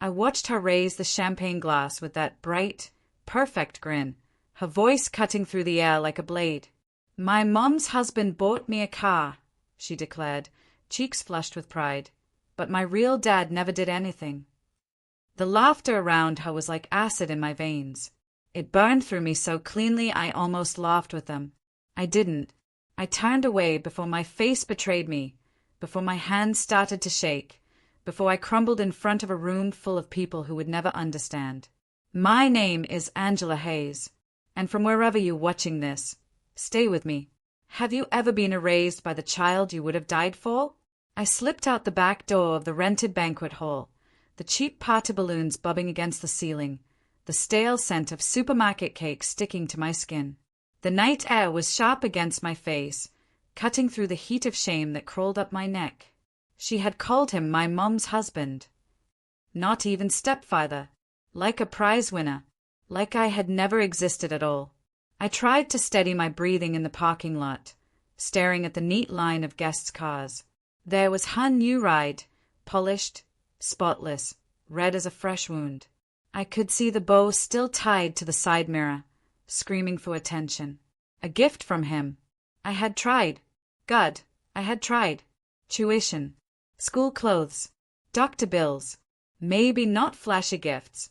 I watched her raise the champagne glass with that bright, perfect grin, her voice cutting through the air like a blade. "My mom's husband bought me a car," she declared, cheeks flushed with pride. "But my real dad never did anything." The laughter around her was like acid in my veins. It burned through me so cleanly I almost laughed with them. I didn't. I turned away before my face betrayed me, before my hands started to shake, before I crumbled in front of a room full of people who would never understand. My name is Angela Hayes, and from wherever you're watching this, stay with me. Have you ever been erased by the child you would have died for? I slipped out the back door of the rented banquet hall, the cheap party balloons bobbing against the ceiling, the stale scent of supermarket cake sticking to my skin. The night air was sharp against my face, cutting through the heat of shame that crawled up my neck. She had called him my mom's husband. Not even stepfather. Like a prize winner. Like I had never existed at all. I tried to steady my breathing in the parking lot, staring at the neat line of guests' cars. There was her new ride, polished, spotless, red as a fresh wound. I could see the bow still tied to the side mirror, screaming for attention. A gift from him. I had tried. God, I had tried. Tuition. School clothes. Doctor bills. Maybe not flashy gifts,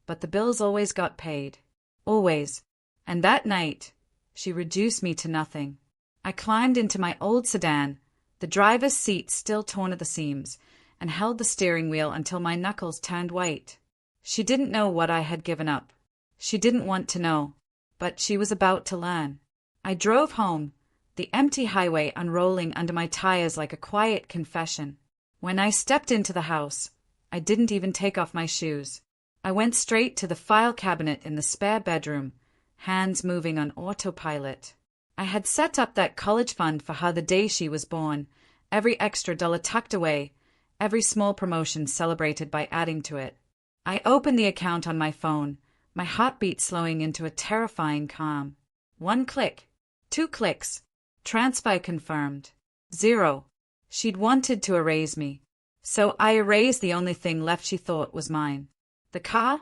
but the bills always got paid. Always. And that night, she reduced me to nothing. I climbed into my old sedan, the driver's seat still torn at the seams, and held the steering wheel until my knuckles turned white. She didn't know what I had given up. She didn't want to know. But she was about to learn. I drove home, the empty highway unrolling under my tires like a quiet confession. When I stepped into the house, I didn't even take off my shoes. I went straight to the file cabinet in the spare bedroom, hands moving on autopilot. I had set up that college fund for her the day she was born, every extra dollar tucked away, every small promotion celebrated by adding to it. I opened the account on my phone, my heartbeat slowing into a terrifying calm. 1 click. 2 clicks. Transfer confirmed. 0. She'd wanted to erase me. So I erased the only thing left she thought was mine. The car?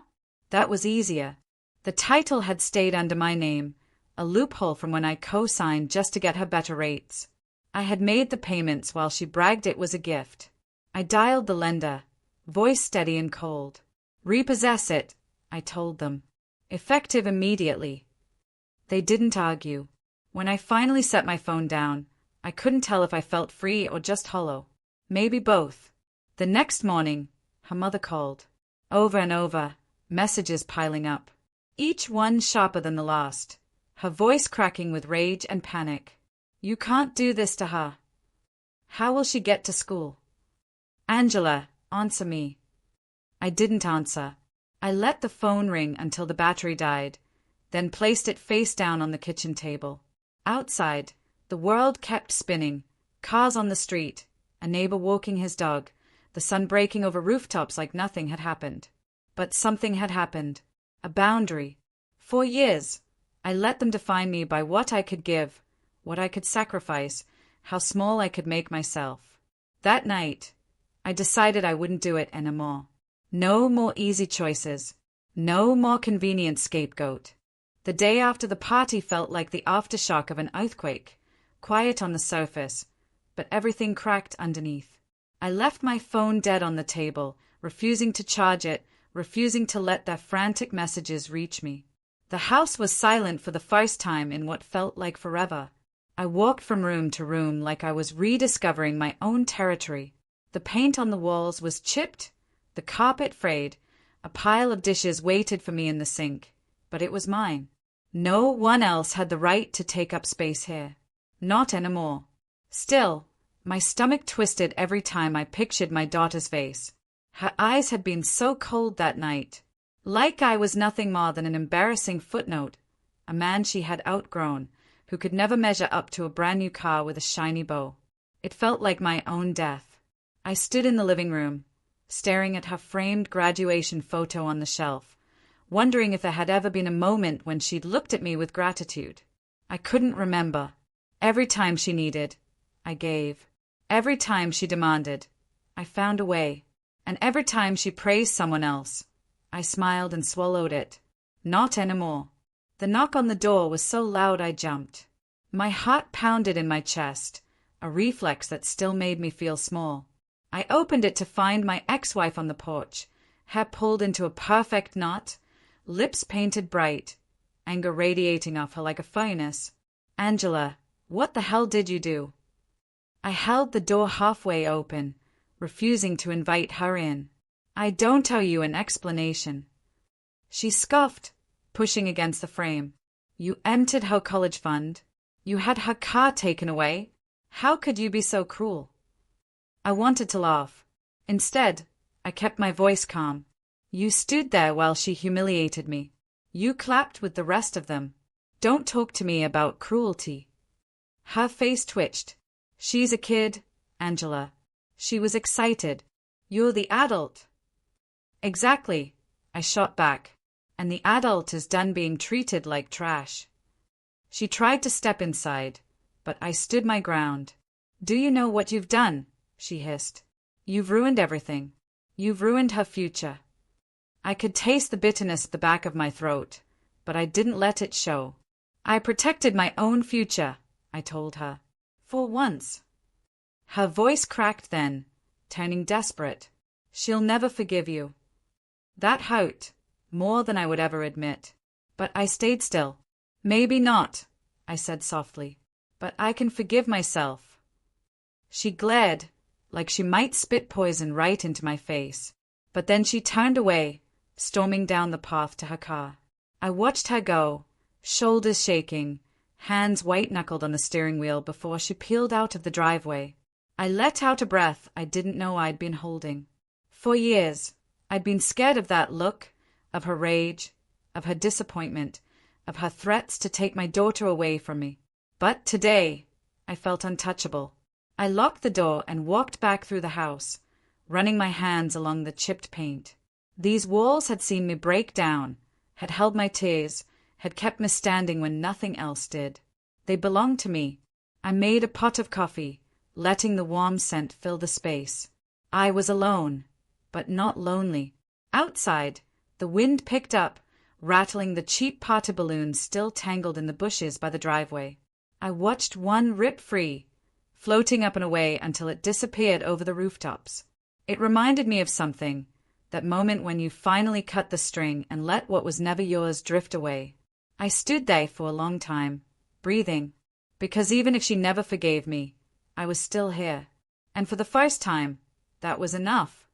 That was easier. The title had stayed under my name, a loophole from when I co-signed just to get her better rates. I had made the payments while she bragged it was a gift. I dialed the lender, voice steady and cold. Repossess it, I told them. Effective immediately. They didn't argue. When I finally set my phone down, I couldn't tell if I felt free or just hollow. Maybe both. The next morning, her mother called. Over and over, messages piling up. Each one sharper than the last, her voice cracking with rage and panic. You can't do this to her. How will she get to school? Angela, answer me. I didn't answer. I let the phone ring until the battery died, then placed it face down on the kitchen table. Outside, the world kept spinning, cars on the street, a neighbor walking his dog, the sun breaking over rooftops like nothing had happened. But something had happened. A boundary. For years, I let them define me by what I could give, what I could sacrifice, how small I could make myself. That night, I decided I wouldn't do it anymore. No more easy choices. No more convenient scapegoat. The day after the party felt like the aftershock of an earthquake, quiet on the surface, but everything cracked underneath. I left my phone dead on the table, refusing to charge it, refusing to let their frantic messages reach me. The house was silent for the first time in what felt like forever. I walked from room to room like I was rediscovering my own territory. The paint on the walls was chipped, the carpet frayed, a pile of dishes waited for me in the sink, but it was mine. No one else had the right to take up space here. Not anymore. Still, my stomach twisted every time I pictured my daughter's face. Her eyes had been so cold that night, like I was nothing more than an embarrassing footnote, a man she had outgrown, who could never measure up to a brand new car with a shiny bow. It felt like my own death. I stood in the living room, staring at her framed graduation photo on the shelf, wondering if there had ever been a moment when she'd looked at me with gratitude. I couldn't remember. Every time she needed, I gave. Every time she demanded, I found a way. And every time she praised someone else, I smiled and swallowed it. Not anymore. The knock on the door was so loud I jumped. My heart pounded in my chest, a reflex that still made me feel small. I opened it to find my ex-wife on the porch, hair pulled into a perfect knot, lips painted bright, anger radiating off her like a furnace. "Angela, what the hell did you do?" I held the door halfway open, refusing to invite her in. "I don't owe you an explanation." She scoffed, pushing against the frame. "You emptied her college fund. You had her car taken away. How could you be so cruel?" I wanted to laugh. Instead, I kept my voice calm. "You stood there while she humiliated me. You clapped with the rest of them. Don't talk to me about cruelty." Her face twitched. "She's a kid, Angela." She was excited. "You're the adult." "Exactly," I shot back. "And the adult is done being treated like trash." She tried to step inside, but I stood my ground. "Do you know what you've done?" she hissed. "You've ruined everything. You've ruined her future." I could taste the bitterness at the back of my throat, but I didn't let it show. "I protected my own future," I told her. "For once." Her voice cracked then, turning desperate. "She'll never forgive you." That hurt, more than I would ever admit. But I stayed still. "Maybe not," I said softly, "but I can forgive myself." She glared, like she might spit poison right into my face. But then she turned away, storming down the path to her car. I watched her go, shoulders shaking, hands white-knuckled on the steering wheel before she peeled out of the driveway. I let out a breath I didn't know I'd been holding. For years, I'd been scared of that look, of her rage, of her disappointment, of her threats to take my daughter away from me. But today, I felt untouchable. I locked the door and walked back through the house, running my hands along the chipped paint. These walls had seen me break down, had held my tears, had kept me standing when nothing else did. They belonged to me. I made a pot of coffee, letting the warm scent fill the space. I was alone, but not lonely. Outside, the wind picked up, rattling the cheap party balloons still tangled in the bushes by the driveway. I watched one rip free, floating up and away until it disappeared over the rooftops. It reminded me of something, that moment when you finally cut the string and let what was never yours drift away. I stood there for a long time, breathing, because even if she never forgave me, I was still here. And for the first time, that was enough.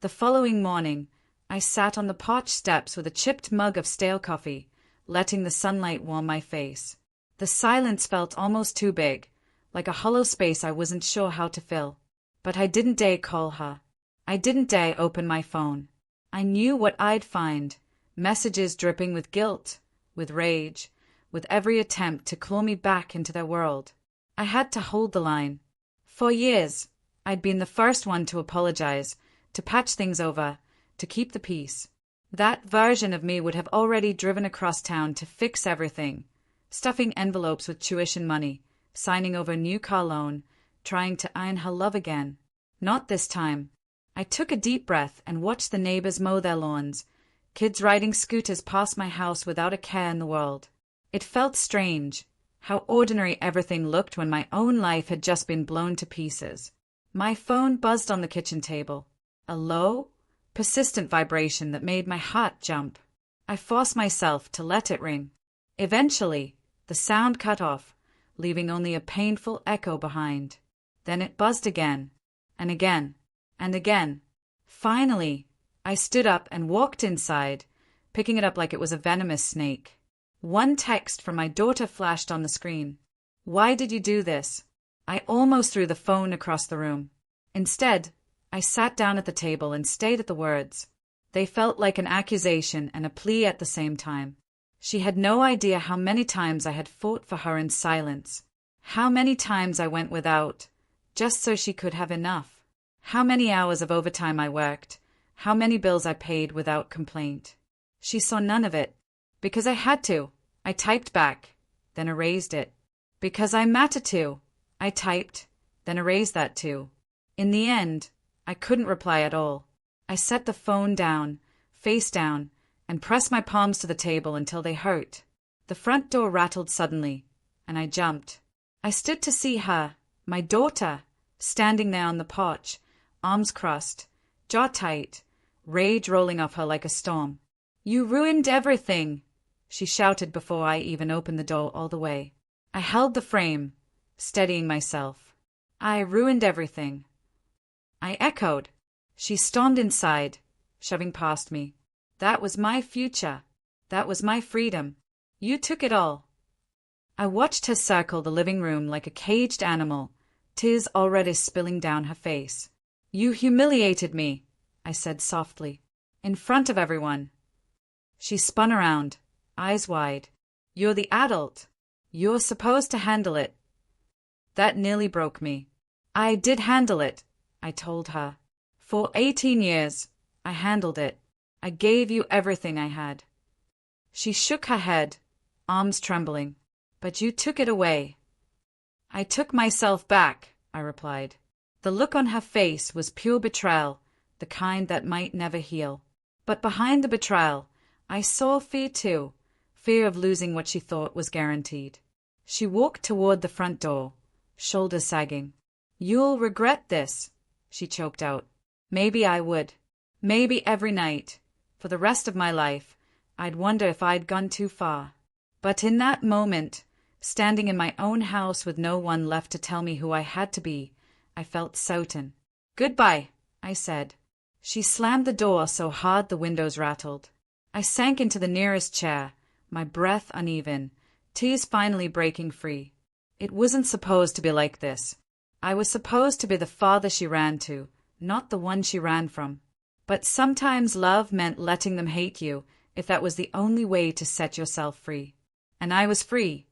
The following morning, I sat on the porch steps with a chipped mug of stale coffee, letting the sunlight warm my face. The silence felt almost too big, like a hollow space I wasn't sure how to fill. But I didn't dare call her. I didn't dare open my phone. I knew what I'd find, messages dripping with guilt, with rage, with every attempt to claw me back into their world. I had to hold the line. For years, I'd been the first one to apologize, to patch things over, to keep the peace. That version of me would have already driven across town to fix everything, stuffing envelopes with tuition money, signing over a new car loan, trying to earn her love again. Not this time. I took a deep breath and watched the neighbors mow their lawns, kids riding scooters past my house without a care in the world. It felt strange, how ordinary everything looked when my own life had just been blown to pieces. My phone buzzed on the kitchen table, a low, persistent vibration that made my heart jump. I forced myself to let it ring. Eventually, the sound cut off, leaving only a painful echo behind. Then it buzzed again, and again, and again. Finally, I stood up and walked inside, picking it up like it was a venomous snake. One text from my daughter flashed on the screen. "Why did you do this?" I almost threw the phone across the room. Instead, I sat down at the table and stared at the words. They felt like an accusation and a plea at the same time. She had no idea how many times I had fought for her in silence. How many times I went without, just so she could have enough. How many hours of overtime I worked. How many bills I paid without complaint. She saw none of it. Because I had to, I typed back, then erased it. Because I mattered to, I typed, then erased that too. In the end, I couldn't reply at all. I set the phone down, face down, and pressed my palms to the table until they hurt. The front door rattled suddenly, and I jumped. I stood to see her, my daughter, standing there on the porch, arms crossed, jaw tight, rage rolling off her like a storm. "You ruined everything!" she shouted before I even opened the door all the way. I held the frame, steadying myself. "I ruined everything," I echoed. She stormed inside, shoving past me. "That was my future. That was my freedom. You took it all." I watched her circle the living room like a caged animal, tears already spilling down her face. "You humiliated me," I said softly, "in front of everyone." She spun around, eyes wide. "You're the adult. You're supposed to handle it." That nearly broke me. "I did handle it," I told her. "For 18 years, I handled it. I gave you everything I had." She shook her head, arms trembling. "But you took it away." "I took myself back," I replied. The look on her face was pure betrayal, the kind that might never heal. But behind the betrayal, I saw fear too, fear of losing what she thought was guaranteed. She walked toward the front door, shoulders sagging. "You'll regret this," she choked out. Maybe I would. Maybe every night, for the rest of my life, I'd wonder if I'd gone too far. But in that moment, standing in my own house with no one left to tell me who I had to be, I felt certain. "Goodbye," I said. She slammed the door so hard the windows rattled. I sank into the nearest chair, my breath uneven, tears finally breaking free. It wasn't supposed to be like this. I was supposed to be the father she ran to, not the one she ran from. But sometimes love meant letting them hate you if that was the only way to set yourself free. And I was free.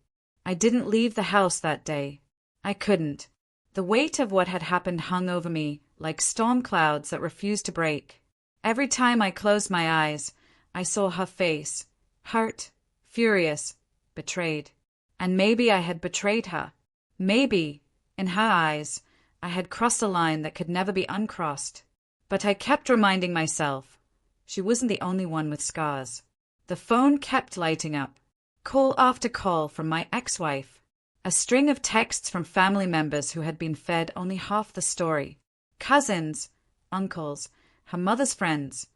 I didn't leave the house that day. I couldn't. The weight of what had happened hung over me like storm clouds that refused to break. Every time I closed my eyes, I saw her face, hurt, furious, betrayed. And maybe I had betrayed her. Maybe, in her eyes, I had crossed a line that could never be uncrossed. But I kept reminding myself, she wasn't the only one with scars. The phone kept lighting up, call after call from my ex-wife, a string of texts from family members who had been fed only half the story. Cousins, uncles, her mother's friends,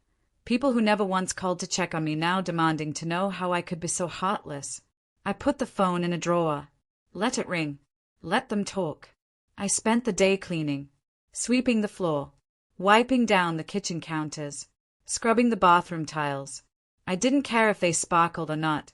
people who never once called to check on me now demanding to know how I could be so heartless. I put the phone in a drawer. Let it ring. Let them talk. I spent the day cleaning, sweeping the floor, wiping down the kitchen counters, scrubbing the bathroom tiles. I didn't care if they sparkled or not.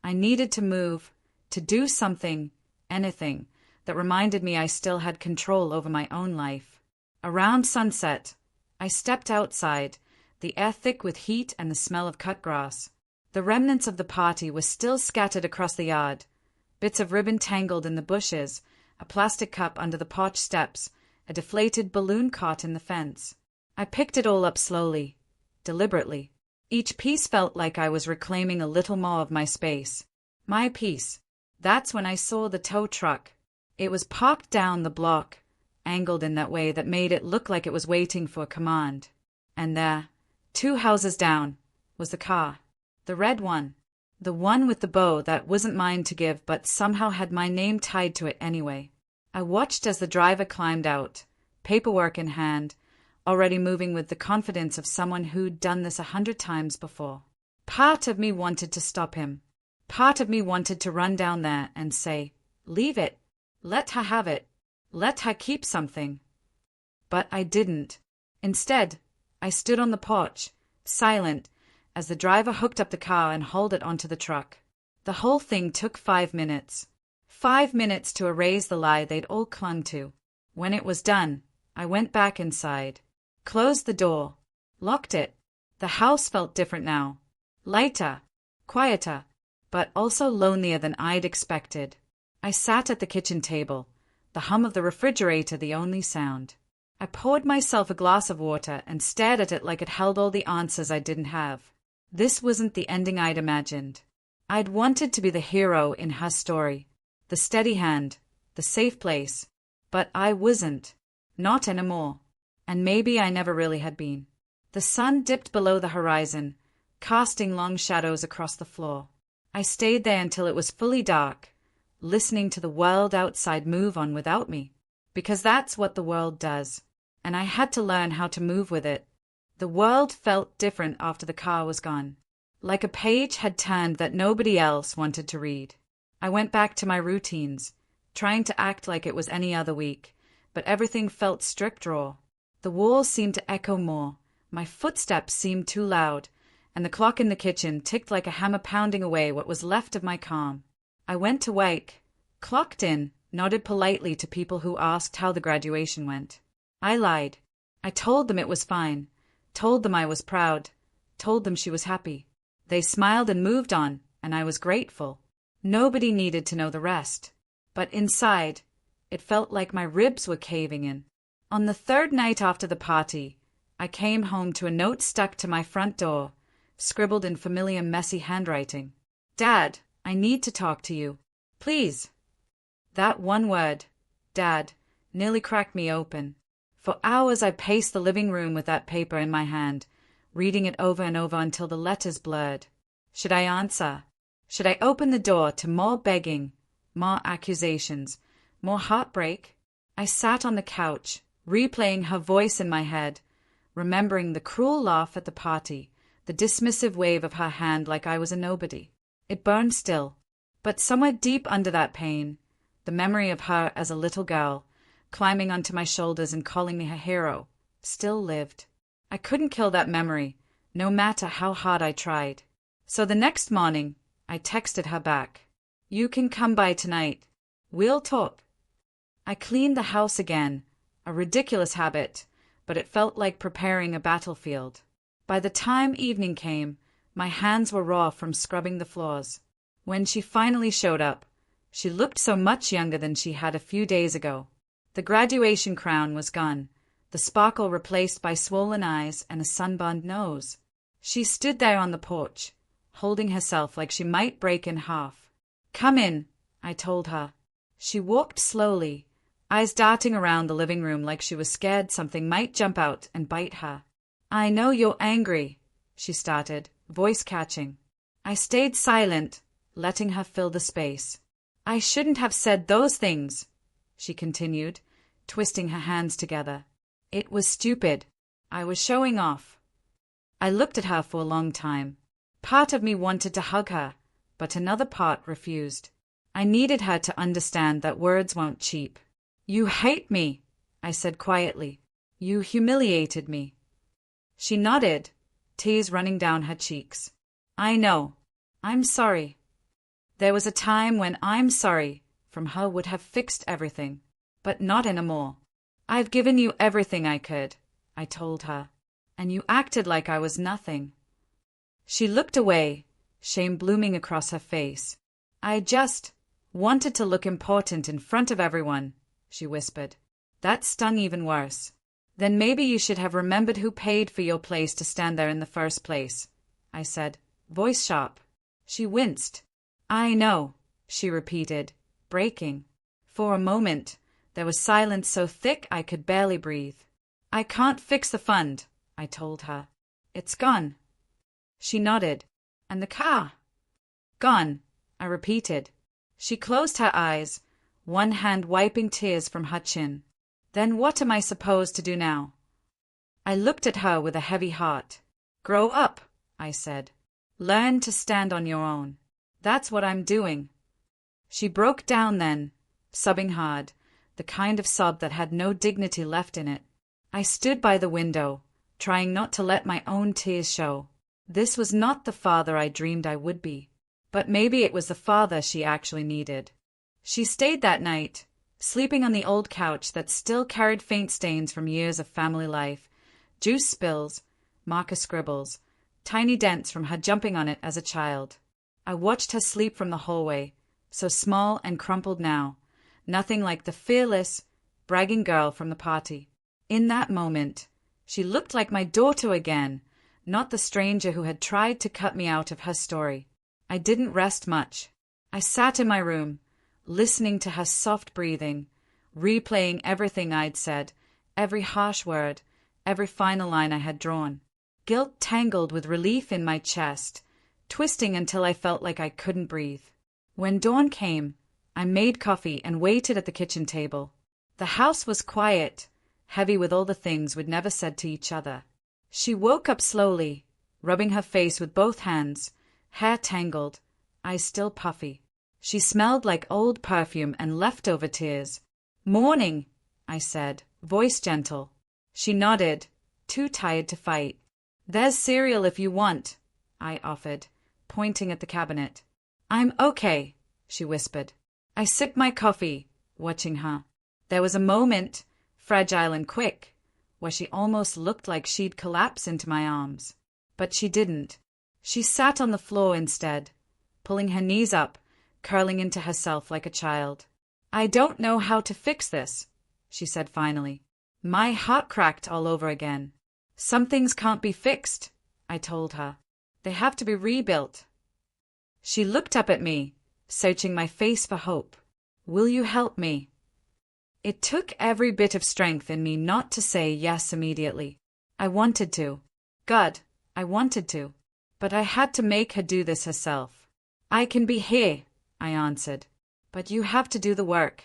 I needed to move, to do something, anything, that reminded me I still had control over my own life. Around sunset, I stepped outside, the air thick with heat and the smell of cut grass. The remnants of the party were still scattered across the yard, bits of ribbon tangled in the bushes, a plastic cup under the porch steps, a deflated balloon caught in the fence. I picked it all up slowly, deliberately. Each piece felt like I was reclaiming a little more of my space. My piece. That's when I saw the tow truck. It was parked down the block, angled in that way that made it look like it was waiting for a command. And there, 2 houses down, was the car. The red one. The one with the bow that wasn't mine to give but somehow had my name tied to it anyway. I watched as the driver climbed out, paperwork in hand, already moving with the confidence of someone who'd done this 100 times before. Part of me wanted to stop him. Part of me wanted to run down there and say, "Leave it. Let her have it. Let her keep something." But I didn't. Instead, I stood on the porch, silent, as the driver hooked up the car and hauled it onto the truck. The whole thing took 5 minutes. 5 minutes to erase the lie they'd all clung to. When it was done, I went back inside, closed the door, locked it. The house felt different now. Lighter, quieter, but also lonelier than I'd expected. I sat at the kitchen table, the hum of the refrigerator the only sound. I poured myself a glass of water and stared at it like it held all the answers I didn't have. This wasn't the ending I'd imagined. I'd wanted to be the hero in her story, the steady hand, the safe place, but I wasn't. Not anymore. And maybe I never really had been. The sun dipped below the horizon, casting long shadows across the floor. I stayed there until it was fully dark, listening to the world outside move on without me, because that's what the world does, and I had to learn how to move with it. The world felt different after the car was gone, like a page had turned that nobody else wanted to read. I went back to my routines, trying to act like it was any other week, but everything felt strict raw. The walls seemed to echo more, my footsteps seemed too loud, and the clock in the kitchen ticked like a hammer pounding away what was left of my calm. I went to wake, clocked in, nodded politely to people who asked how the graduation went. I lied. I told them it was fine, told them I was proud, told them she was happy. They smiled and moved on, and I was grateful. Nobody needed to know the rest. But inside, it felt like my ribs were caving in. On the third night after the party, I came home to a note stuck to my front door, scribbled in familiar messy handwriting. "Dad, I need to talk to you. Please." That one word, Dad, nearly cracked me open. For hours I paced the living room with that paper in my hand, reading it over and over until the letters blurred. Should I answer? Should I open the door to more begging, more accusations, more heartbreak? I sat on the couch, replaying her voice in my head, remembering the cruel laugh at the party, the dismissive wave of her hand like I was a nobody. It burned still, but somewhere deep under that pain, the memory of her as a little girl, climbing onto my shoulders and calling me her hero, still lived. I couldn't kill that memory, no matter how hard I tried. So the next morning, I texted her back. "You can come by tonight. We'll talk." I cleaned the house again, a ridiculous habit, but it felt like preparing a battlefield. By the time evening came, my hands were raw from scrubbing the floors. When she finally showed up, she looked so much younger than she had a few days ago. The graduation crown was gone, the sparkle replaced by swollen eyes and a sunburned nose. She stood there on the porch, holding herself like she might break in half. "Come in," I told her. She walked slowly, eyes darting around the living room like she was scared something might jump out and bite her. "I know you're angry," she started, voice catching. I stayed silent, letting her fill the space. "I shouldn't have said those things," she continued, twisting her hands together. "It was stupid. I was showing off." I looked at her for a long time. Part of me wanted to hug her, but another part refused. I needed her to understand that words weren't cheap. "You hate me," I said quietly. "You humiliated me." She nodded, tears running down her cheeks. "I know. I'm sorry." There was a time when "I'm sorry" from her would have fixed everything, but not anymore. "I've given you everything I could," I told her, "and you acted like I was nothing." She looked away, shame blooming across her face. "I just wanted to look important in front of everyone," she whispered. That stung even worse. "Then maybe you should have remembered who paid for your place to stand there in the first place," I said, voice sharp. She winced. "I know," she repeated, breaking. For a moment, there was silence so thick I could barely breathe. "I can't fix the fund," I told her. "It's gone." She nodded. "And the car?" "Gone," I repeated. She closed her eyes, one hand wiping tears from her chin. "Then what am I supposed to do now?" I looked at her with a heavy heart. "Grow up," I said. "Learn to stand on your own." "That's what I'm doing." She broke down then, sobbing hard, the kind of sob that had no dignity left in it. I stood by the window, trying not to let my own tears show. This was not the father I dreamed I would be, but maybe it was the father she actually needed. She stayed that night, sleeping on the old couch that still carried faint stains from years of family life, juice spills, marker scribbles, tiny dents from her jumping on it as a child. I watched her sleep from the hallway, so small and crumpled now, nothing like the fearless, bragging girl from the party. In that moment, she looked like my daughter again, not the stranger who had tried to cut me out of her story. I didn't rest much. I sat in my room, listening to her soft breathing, replaying everything I'd said, every harsh word, every final line I had drawn. guilt tangled with relief in my chest, twisting until I felt like I couldn't breathe. When dawn came, I made coffee and waited at the kitchen table. The house was quiet, heavy with all the things we'd never said to each other. She woke up slowly, rubbing her face with both hands, hair tangled, eyes still puffy. She smelled like old perfume and leftover tears. "Morning," I said, voice gentle. She nodded, too tired to fight. "There's cereal if you want," I offered, pointing at the cabinet. "I'm okay," she whispered. I sipped my coffee, watching her. There was a moment, fragile and quick, where she almost looked like she'd collapse into my arms. But she didn't. She sat on the floor instead, pulling her knees up, curling into herself like a child. "I don't know how to fix this," she said finally. My heart cracked all over again. "Some things can't be fixed," I told her. "They have to be rebuilt." She looked up at me, searching my face for hope. "Will you help me?" It took every bit of strength in me not to say yes immediately. I wanted to. God, I wanted to. But I had to make her do this herself. "I can be here," I answered. "But you have to do the work."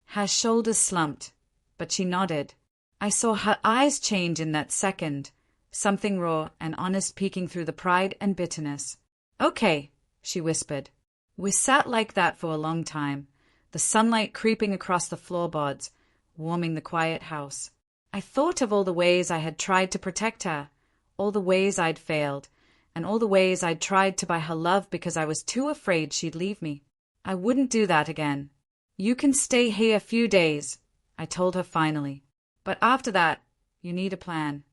Her shoulders slumped, but she nodded. I saw her eyes change in that second, something raw and honest peeking through the pride and bitterness. "Okay," she whispered. We sat like that for a long time, the sunlight creeping across the floorboards, warming the quiet house. I thought of all the ways I had tried to protect her, all the ways I'd failed, and all the ways I'd tried to buy her love because I was too afraid she'd leave me. I wouldn't do that again. "You can stay here a few days," I told her finally. "But after that, you need a plan."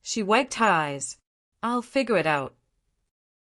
She wiped her eyes. "I'll figure it out."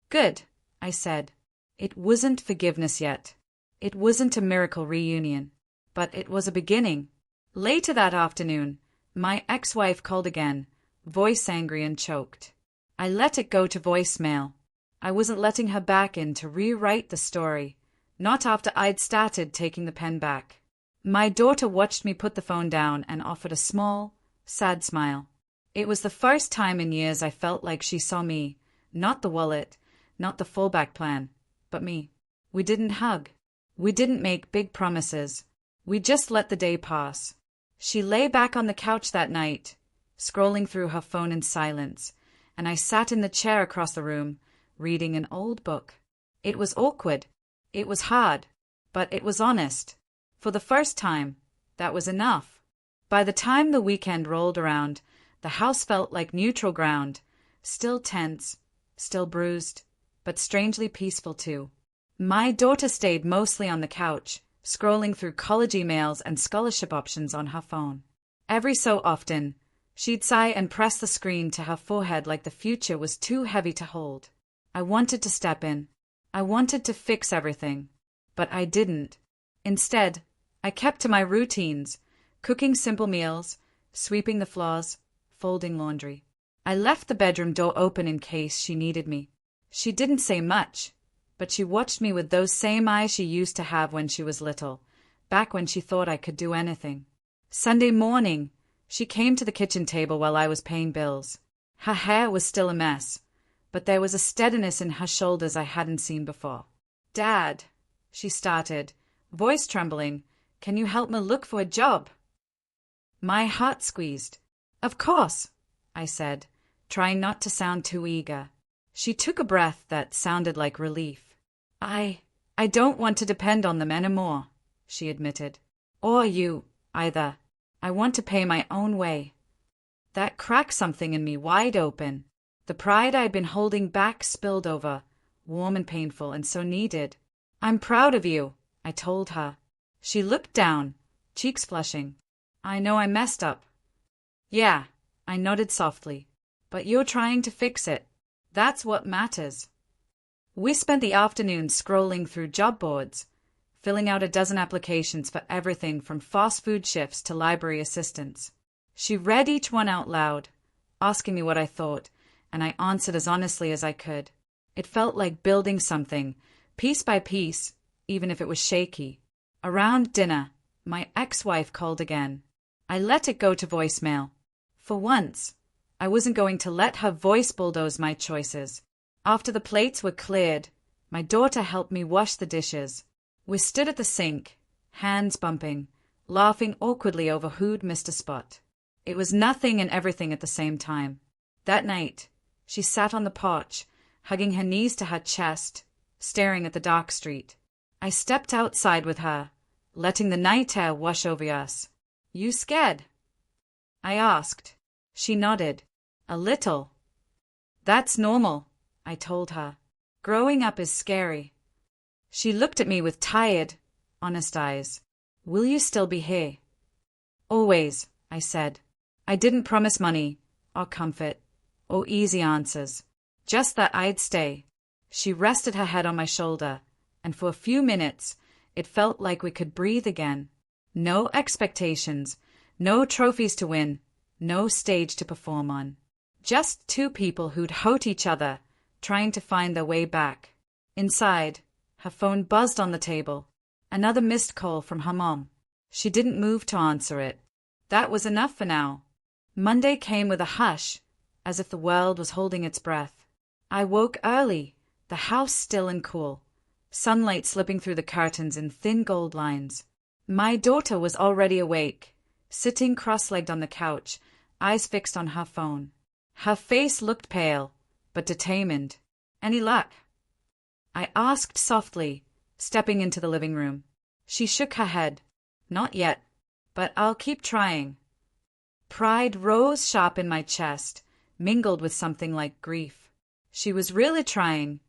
"Good," I said. It wasn't forgiveness yet. It wasn't a miracle reunion. But it was a beginning. Later that afternoon, my ex-wife called again, voice angry and choked. I let it go to voicemail. I wasn't letting her back in to rewrite the story, not after I'd started taking the pen back. My daughter watched me put the phone down and offered a small, sad smile. It was the first time in years I felt like she saw me, not the wallet, not the fallback plan, but me. We didn't hug. We didn't make big promises. We just let the day pass. She lay back on the couch that night, scrolling through her phone in silence, and I sat in the chair across the room, reading an old book. It was awkward. It was hard. But it was honest. For the first time, that was enough. By the time the weekend rolled around, the house felt like neutral ground, still tense, still bruised, but strangely peaceful too. My daughter stayed mostly on the couch, scrolling through college emails and scholarship options on her phone. Every so often, she'd sigh and press the screen to her forehead like the future was too heavy to hold. I wanted to step in. I wanted to fix everything. But I didn't. Instead, I kept to my routines, cooking simple meals, sweeping the floors, folding laundry. I left the bedroom door open in case she needed me. She didn't say much, but she watched me with those same eyes she used to have when she was little, back when she thought I could do anything. Sunday morning, she came to the kitchen table while I was paying bills. Her hair was still a mess, but there was a steadiness in her shoulders I hadn't seen before. "Dad," she started, voice trembling, "can you help me look for a job?" My heart squeezed. "Of course," I said, trying not to sound too eager. She took a breath that sounded like relief. I don't want to depend on them anymore," she admitted. "Or you, either. I want to pay my own way." That cracked something in me wide open. The pride I'd been holding back spilled over, warm and painful and so needed. "I'm proud of you," I told her. She looked down, cheeks flushing. "I know I messed up." "Yeah," I nodded softly. "But you're trying to fix it. That's what matters." We spent the afternoon scrolling through job boards, filling out a dozen applications for everything from fast food shifts to library assistants. She read each one out loud, asking me what I thought, and I answered as honestly as I could. It felt like building something, piece by piece, even if it was shaky. Around dinner, my ex-wife called again. I let it go to voicemail. For once, I wasn't going to let her voice bulldoze my choices. After the plates were cleared, my daughter helped me wash the dishes. We stood at the sink, hands bumping, laughing awkwardly over who'd missed a spot. It was nothing and everything at the same time. That night, she sat on the porch, hugging her knees to her chest, staring at the dark street. I stepped outside with her, letting the night air wash over us. "You scared?" I asked. She nodded. "A little." "That's normal," I told her. "Growing up is scary." She looked at me with tired, honest eyes. "Will you still be here?" "Always," I said. I didn't promise money, or comfort, or easy answers. Just that I'd stay. She rested her head on my shoulder, and for a few minutes, it felt like we could breathe again. No expectations, no trophies to win, no stage to perform on. Just two people who'd hurt each other, trying to find their way back. Inside, her phone buzzed on the table. Another missed call from her mom. She didn't move to answer it. That was enough for now. Monday came with a hush, as if the world was holding its breath. I woke early, the house still and cool, sunlight slipping through the curtains in thin gold lines. My daughter was already awake, sitting cross-legged on the couch, eyes fixed on her phone. Her face looked pale, but determined. "Any luck?" I asked softly, stepping into the living room. She shook her head. "Not yet, but I'll keep trying." Pride rose sharp in my chest, mingled with something like grief. She was really trying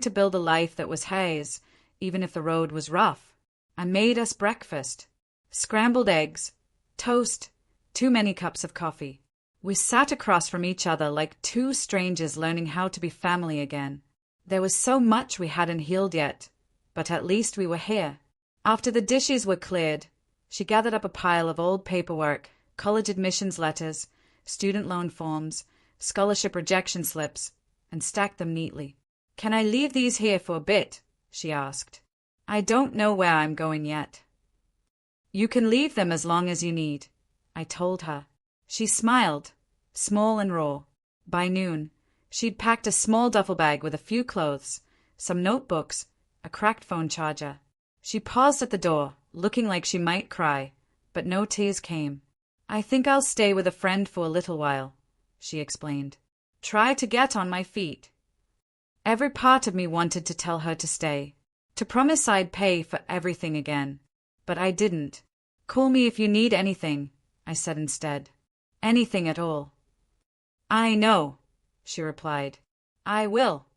to build a life that was hers, even if the road was rough. I made us breakfast. Scrambled eggs, toast, too many cups of coffee. We sat across from each other like two strangers learning how to be family again. There was so much we hadn't healed yet, but at least we were here. After the dishes were cleared, she gathered up a pile of old paperwork, college admissions letters, student loan forms, scholarship rejection slips, and stacked them neatly. "Can I leave these here for a bit?" she asked. "I don't know where I'm going yet." "You can leave them as long as you need," I told her. She smiled, small and raw. By noon, she'd packed a small duffel bag with a few clothes, some notebooks, a cracked phone charger. She paused at the door, looking like she might cry, but no tears came. "I think I'll stay with a friend for a little while," she explained. "Try to get on my feet." Every part of me wanted to tell her to stay, to promise I'd pay for everything again, but I didn't. "Call me if you need anything," I said instead. "Anything at all." "I know," she replied. "I will."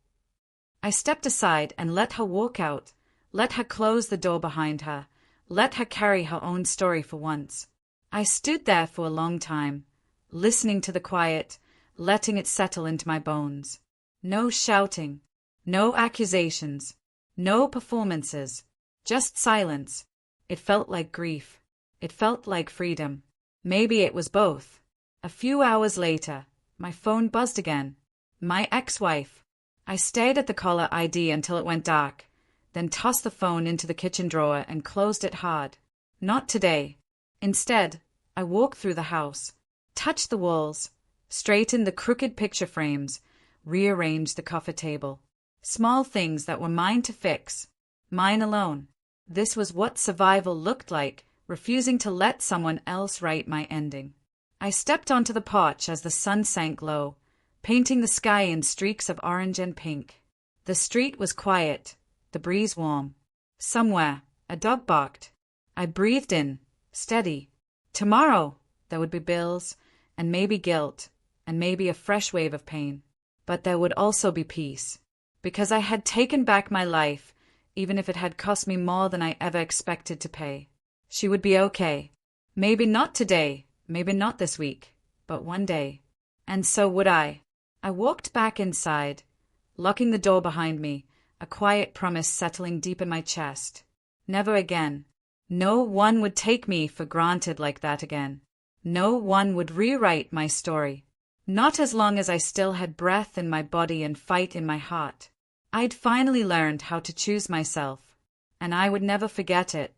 I stepped aside and let her walk out, let her close the door behind her, let her carry her own story for once. I stood there for a long time, listening to the quiet, letting it settle into my bones. No shouting, no accusations, no performances, just silence. It felt like grief. It felt like freedom. Maybe it was both. A few hours later, my phone buzzed again. My ex-wife. I stared at the caller ID until it went dark, then tossed the phone into the kitchen drawer and closed it hard. Not today. Instead, I walked through the house, touched the walls, straightened the crooked picture frames, rearranged the coffee table. Small things that were mine to fix, mine alone. This was what survival looked like, refusing to let someone else write my ending. I stepped onto the porch as the sun sank low, painting the sky in streaks of orange and pink. The street was quiet, the breeze warm. Somewhere, a dog barked. I breathed in, steady. Tomorrow, there would be bills, and maybe guilt, and maybe a fresh wave of pain. But there would also be peace, because I had taken back my life, even if it had cost me more than I ever expected to pay. She would be okay. Maybe not today, maybe not this week, but one day. And so would I. I walked back inside, locking the door behind me, a quiet promise settling deep in my chest. Never again. No one would take me for granted like that again. No one would rewrite my story. Not as long as I still had breath in my body and fight in my heart. I'd finally learned how to choose myself, and I would never forget it.